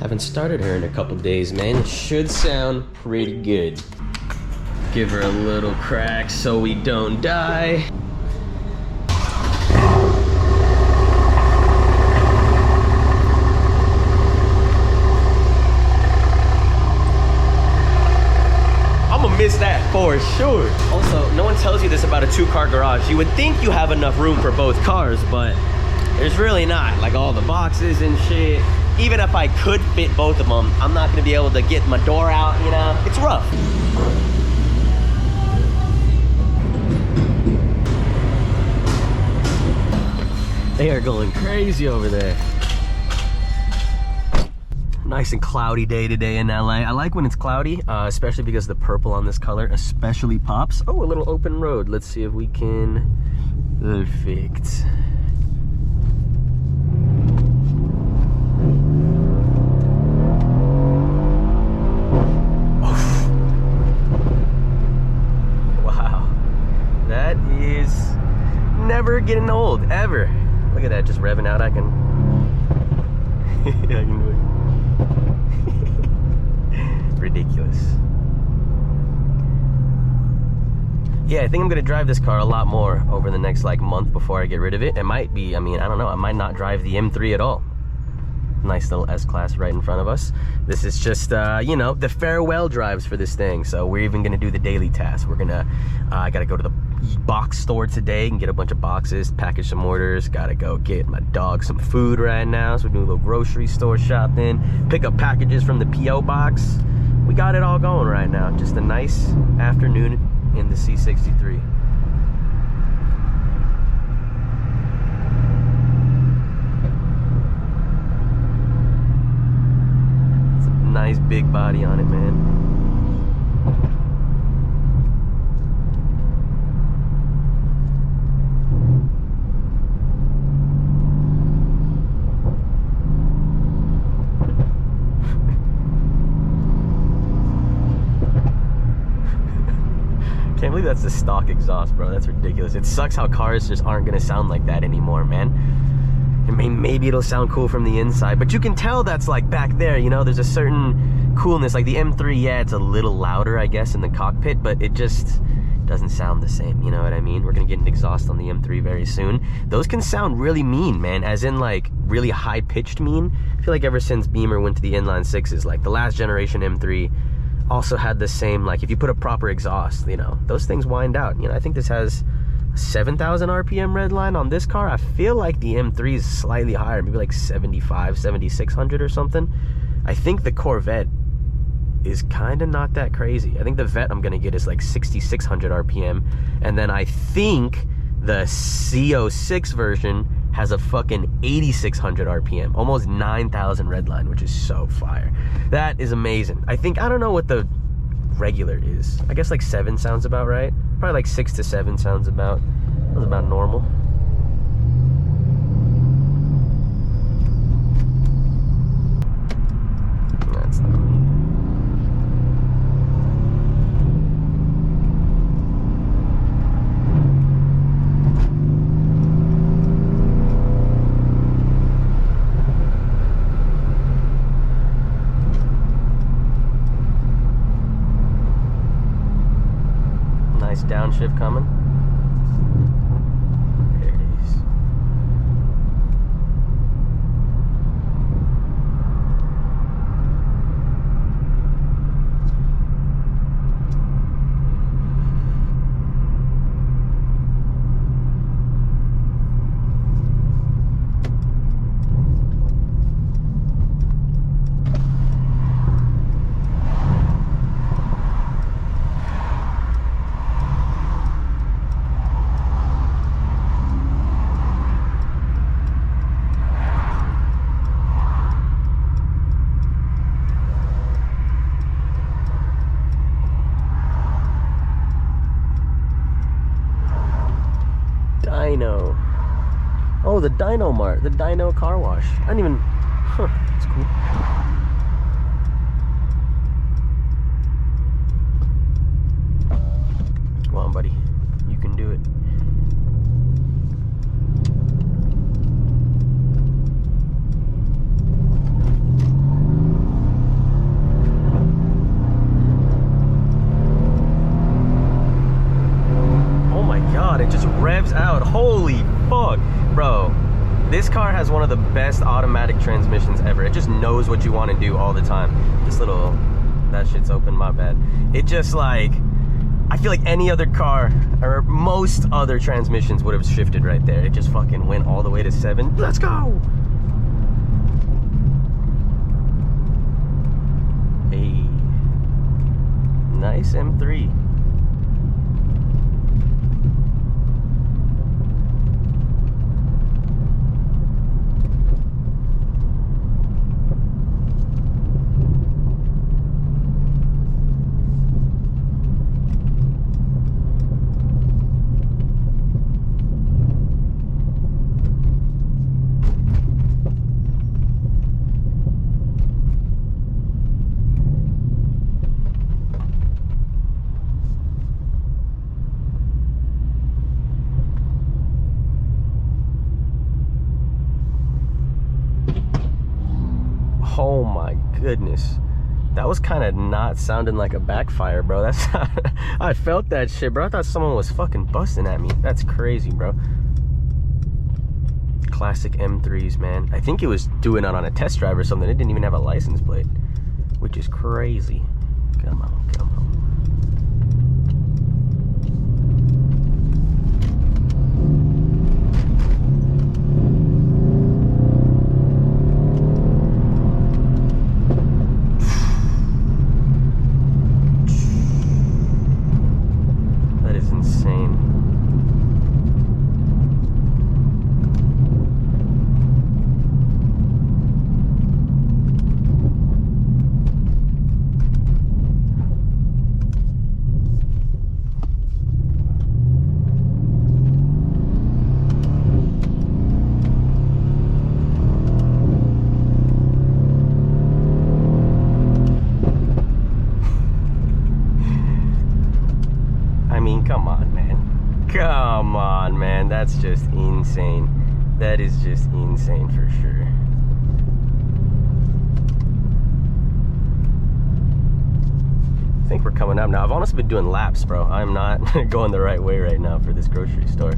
Haven't started her in a couple days, man. It should sound pretty good. Give her a little crack so we don't die. I'm gonna miss that for sure. Also, no one tells you this about a 2-car garage. You would think you have enough room for both cars, but there's really not. Like all the boxes and shit. Even if I could fit both of them, I'm not gonna be able to get my door out, you know? It's rough. They are going crazy over there. Nice and cloudy day today in LA. I like when it's cloudy, especially because the purple on this color especially pops. Oh, a little open road. Let's see if we can... Perfect. That is never getting old, ever. Look at that, just revving out. I can do it. Ridiculous. Yeah, I think I'm gonna drive this car a lot more over the next like month before I get rid of it. It might be, I mean, I don't know, I might not drive the M3 at all. Nice little S-Class right in front of us. This is just, you know, the farewell drives for this thing. So we're even gonna do the daily tasks. We're gonna, I gotta go to the box store today and get a bunch of boxes, package some orders. Gotta go get my dog some food right now. So we're doing a little grocery store shopping, pick up packages from the P.O. box. We got it all going right now. Just a nice afternoon in the C63. Nice big body on it, man. Can't believe that's the stock exhaust, bro. That's ridiculous. It sucks how cars just aren't gonna sound like that anymore, man. I mean, maybe it'll sound cool from the inside, but you can tell that's like back there, you know, there's a certain coolness. Like the M3, yeah, it's a little louder, I guess, in the cockpit, but it just doesn't sound the same, you know what I mean? We're gonna get an exhaust on the M3 very soon. Those can sound really mean, man, as in like really high-pitched mean. I feel like ever since Beamer went to the inline sixes, like the last generation M3 also had the same, like if you put a proper exhaust, you know, those things wind out. You know, I think this has 7,000 RPM red line on this car. I feel like the M3 is slightly higher, maybe like 75, 7,600 or something. I think the Corvette is kind of not that crazy. I think the Vette I'm gonna get is like 6,600 RPM, and then I think the C06 version has a fucking 8,600 RPM, almost 9,000 red line, which is so fire. That is amazing. I think, I don't know what the regular is. I guess like 7 sounds about right. Probably like 6 to 7 sounds about normal. That's not me. Nice downshift coming. There it is. Dino. Oh, the Dino Mart, the Dino car wash. I didn't even, huh, that's cool. Come on, buddy. You can do it. Holy fuck, bro. This car has one of the best automatic transmissions ever. It just knows what you want to do all the time. This little, that shit's open, my bad. It just like, I feel like any other car or most other transmissions would have shifted right there. It just fucking went all the way to 7. Let's go. Hey, nice M3. Oh my goodness, that was kind of not sounding like a backfire, bro. That's I felt that shit, bro. I thought someone was fucking busting at me. That's crazy, bro. Classic M3s, man. I think it was doing it on a test drive or something. It didn't even have a license plate, which is crazy. Come on, come on. Come on, man. That's just insane. That is just insane for sure. I think we're coming up now. I've honestly been doing laps, bro. I'm not going the right way right now for this grocery store.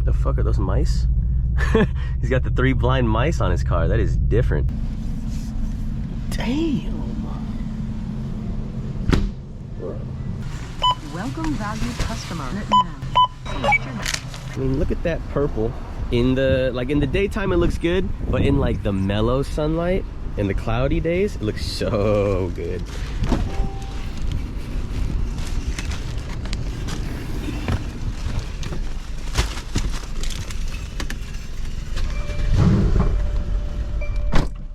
The fuck are those mice? He's got the 3 blind mice on his car. That is different. Damn. Welcome, valued customer. I mean, look at that purple. In the daytime it looks good, but in like the mellow sunlight in the cloudy days, it looks so good.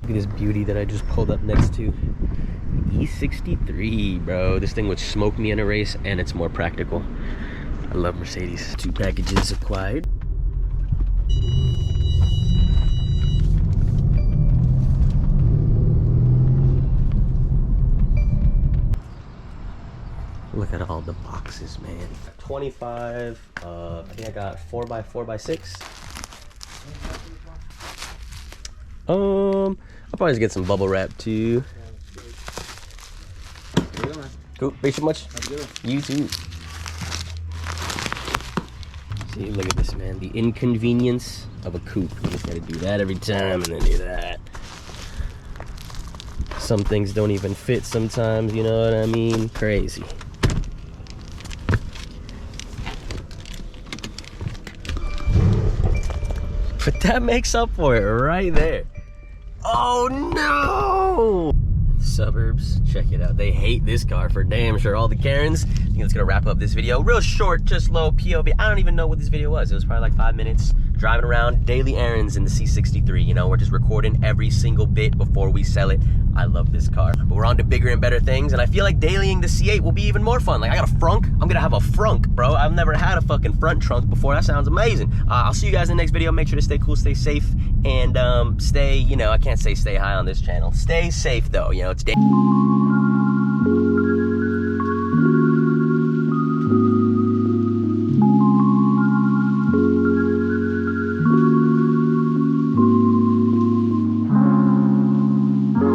Look at this beauty that I just pulled up next to. E63, bro. This thing would smoke me in a race, and it's more practical. I love Mercedes. 2 packages acquired. Look at all the boxes, man. 25, I think I got 4x4x6. I'll probably just get some bubble wrap too. Cool, thanks so much. You too. See, look at this, man. The inconvenience of a coupe. You just gotta do that every time and then do that. Some things don't even fit sometimes, you know what I mean? Crazy. But that makes up for it right there. Oh no! Suburbs, check it out. They hate this car for damn sure. All the Karens. I think that's gonna wrap up this video. Real short, just low POV. I don't even know what this video was. It was probably like 5 minutes. Driving around, daily errands in the C63. You know, we're just recording every single bit before we sell it. I love this car. But we're on to bigger and better things, and I feel like dailying the C8 will be even more fun. Like, I got a frunk. I'm gonna have a frunk, bro. I've never had a fucking front trunk before. That sounds amazing. I'll see you guys in the next video. Make sure to stay cool, stay safe, and stay, you know, I can't say stay high on this channel. Stay safe, though. You know, it's